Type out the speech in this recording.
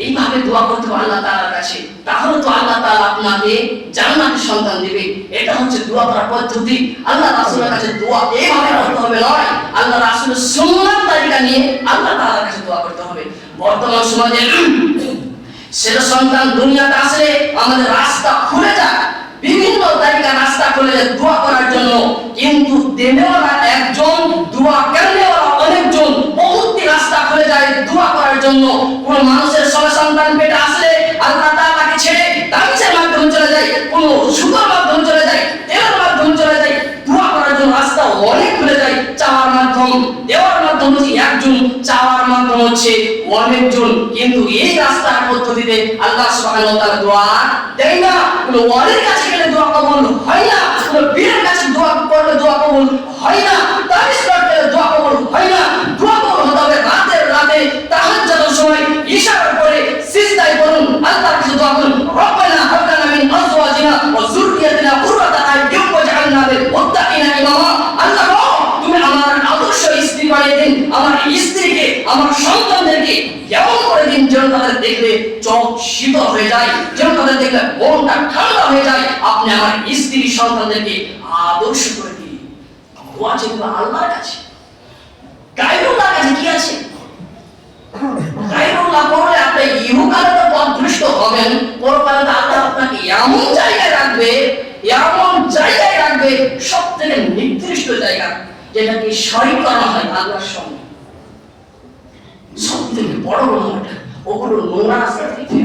এইভাবে দোয়া করতে হবে আল্লাহ তাআলার কাছে, তাহলে তো আল্লাহ তাআলা আপনাকে জান্নাতের সন্তান দিবে। এটা হচ্ছে দোয়া করার পদ্ধতি। আল্লাহ রাসূলের কাছে দোয়া এইভাবে করতে হবে নয়, আল্লাহ রাসূলের সুন্নাত তরিকা নিয়ে আল্লাহ তাআলার কাছে দোয়া করতে হবে। বর্তমান সমাজে ছেলে সন্তান দুনিয়াতে আসলে আমাদের রাস্তা খুলে যায়, বিভিন্ন তরিকা রাস্তা খুলে যায় দোয়া করার জন্য, কিন্তু দেনেওয়ালা একজন, দোয়া করনেওয়ালা অনেকজন। বহুতই রাস্তা খুলে যায় দোয়া করার জন্য। কোন মানুষের ছেলে সন্তান পেটে আসলে আল্লাহ তাআলাকে ছেড়ে তাবিজের মাধ্যমে চলে যায়, কোন সুতার মাধ্যমে চলে যায়, তেলের মাধ্যমে চলে যায়। দোয়া করার জন্য রাস্তা অনেক খুলে যায়। চাওয়ার মাধ্যম, দেওয়ার মাধ্যম হচ্ছে একজন, চাওয়ার মাধ্যম হচ্ছে অনেকজন। কিন্তু এই রাস্তার পদ্ধতিতে আল্লাহ সুবহানাহু ওয়া তাআলা দোয়া দেয় না। কোন ওয়ালির কাছে গেলে দোয়া কবুল হয় না, কোন পীরের কাছে দোয়া করলে দোয়া কবুল হয় না, তাবিজ করলে দোয়া কবুল হয় না। দোয়া কবুল হতে হবে রাতে তাহাজ্জুদের সময় ইশারা করে সিজদায় পড়ুন, আল্লাহর কাছে দোয়া করুন, রব্বানা হাব লানা মিন আজওয়াজিনা ওয়া যুররিয়াতিনা কুররাতা আ'ইউন ওয়াজআলনা লিল মুত্তাকিনা ইমামা। আল্লাহ তুমি আমার আদর্শ স্ত্রী বানিয়ে দিন, আমার স্ত্রীকে, আমার সন্তানদেরকে এমন করে দিন যেন তাদের দেখলে চোখ শীতল হয়ে যায়, যেন তাদের দেখলে মনটা ঠান্ডা হয়ে যায়। আপনি আমার স্ত্রী সন্তানদেরকে আদর্শ করে দিন। দোয়া চাইবে আল্লাহর কাছে, গায়রুল্লাহর কাছে কি আছে? গায়রুল্লাহ করলে আপনি ইহকালে তো পথভ্রষ্ট হবেন, পরকালে তো আল্লাহ আপনাকে এমন জায়গায় রাখবে, এমন জায়গায় রাখবে, সবথেকে নির্দিষ্ট জায়গা, যেটাকে শরীক করা হয় আল্লাহর সঙ্গে। সবথেকে বড় গুনাহটা ওগুলো নোংরা রাস্তা থেকে